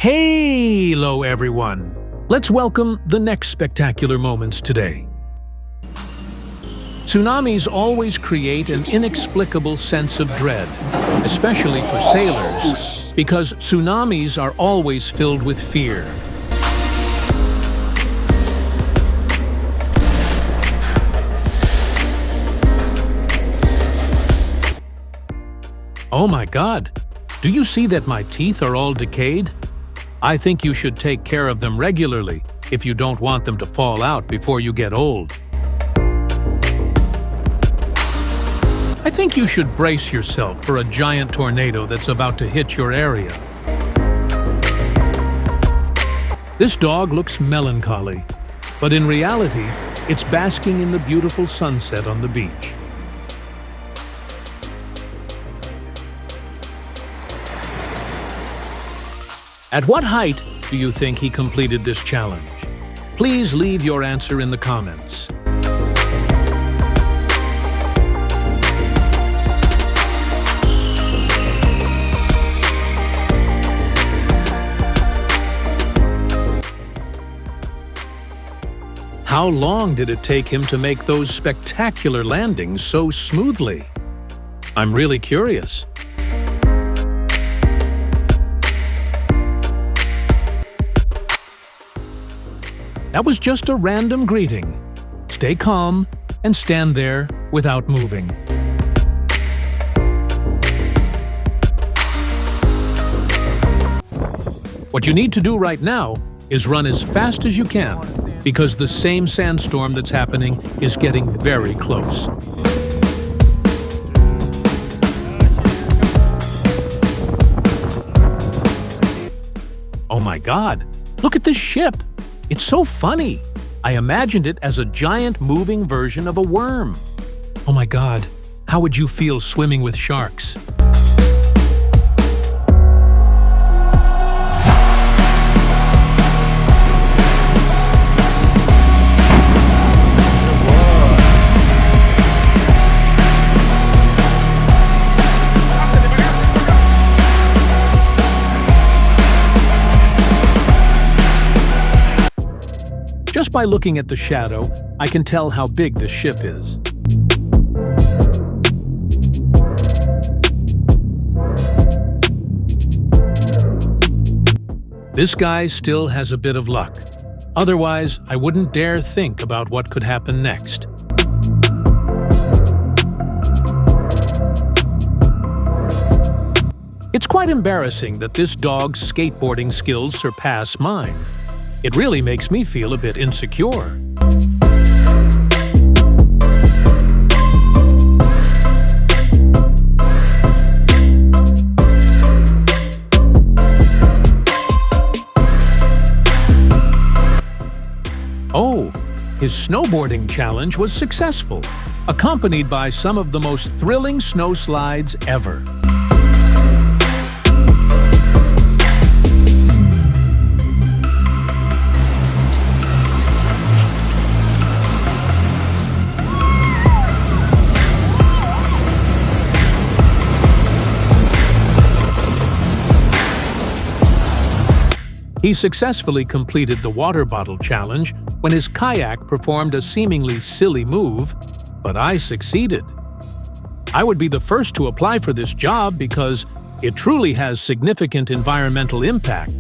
Hello, everyone! Let's welcome the next spectacular moments today. Tsunamis always create an inexplicable sense of dread, especially for sailors, because tsunamis are always filled with fear. Oh my God! Do you see that my teeth are all decayed? I think you should take care of them regularly if you don't want them to fall out before you get old. I think you should brace yourself for a giant tornado that's about to hit your area. This dog looks melancholy, but in reality, it's basking in the beautiful sunset on the beach. At what height do you think he completed this challenge? Please leave your answer in the comments. How long did it take him to make those spectacular landings so smoothly? I'm really curious. That was just a random greeting. Stay calm and stand there without moving. What you need to do right now is run as fast as you can, because the same sandstorm that's happening is getting very close. Oh my God, look at this ship! It's so funny! I imagined it as a giant moving version of a worm. Oh my God, how would you feel swimming with sharks? Just by looking at the shadow, I can tell how big this ship is. This guy still has a bit of luck. Otherwise, I wouldn't dare think about what could happen next. It's quite embarrassing that this dog's skateboarding skills surpass mine. It really makes me feel a bit insecure. Oh, his snowboarding challenge was successful, accompanied by some of the most thrilling snow slides ever. He successfully completed the water bottle challenge when his kayak performed a seemingly silly move, but I succeeded. I would be the first to apply for this job because it truly has significant environmental impact.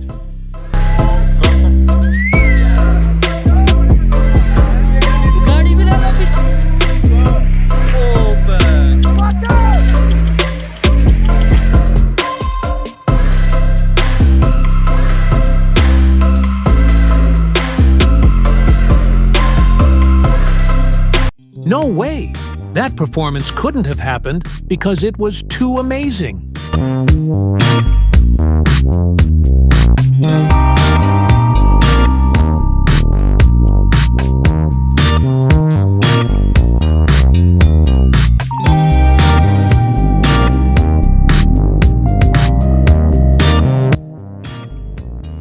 No way! That performance couldn't have happened because it was too amazing.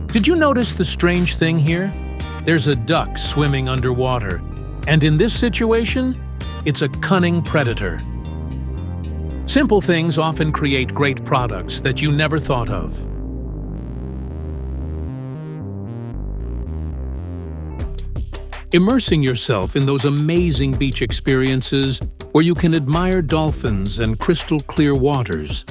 Did you notice the strange thing here? There's a duck swimming underwater. And in this situation, it's a cunning predator. Simple things often create great products that you never thought of. immersing yourself in those amazing beach experiences where you can admire dolphins and crystal clear waters.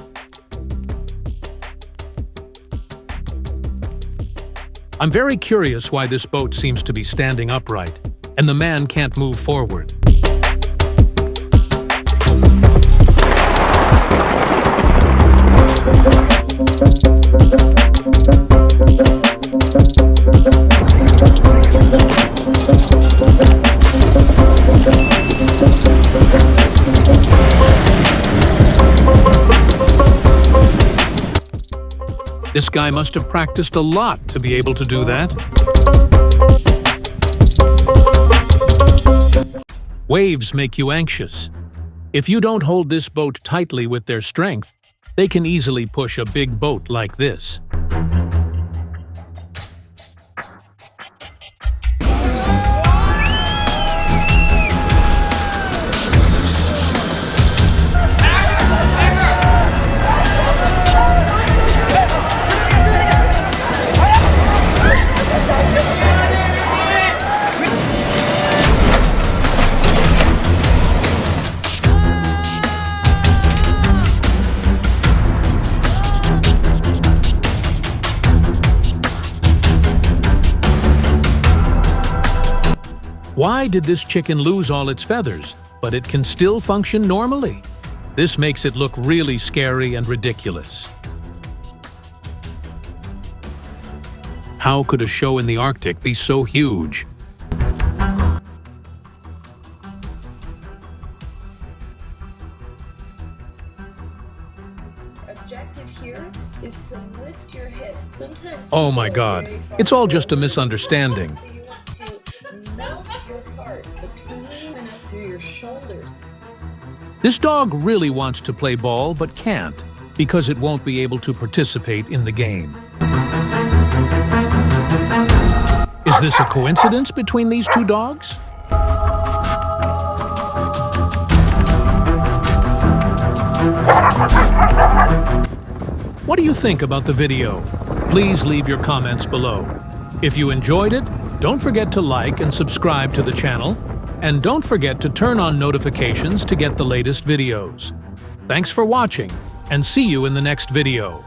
I'm very curious why this boat seems to be standing upright, and the man can't move forward. This guy must have practiced a lot to be able to do that. Waves make you anxious. If you don't hold this boat tightly with their strength, they can easily push a big boat like this. Why did this chicken lose all its feathers, but it can still function normally? This makes it look really scary and ridiculous. How could a show in the Arctic be so huge? Objective here is to lift your hips. Sometimes Oh my God, it's all just a misunderstanding. So you want to melt your heart between and up through your shoulders. This dog really wants to play ball but can't because it won't be able to participate in the game. Is this a coincidence between these two dogs? What do you think about the video? Please leave your comments below. If you enjoyed it, don't forget to like and subscribe to the channel, and don't forget to turn on notifications to get the latest videos. Thanks for watching, and see you in the next video.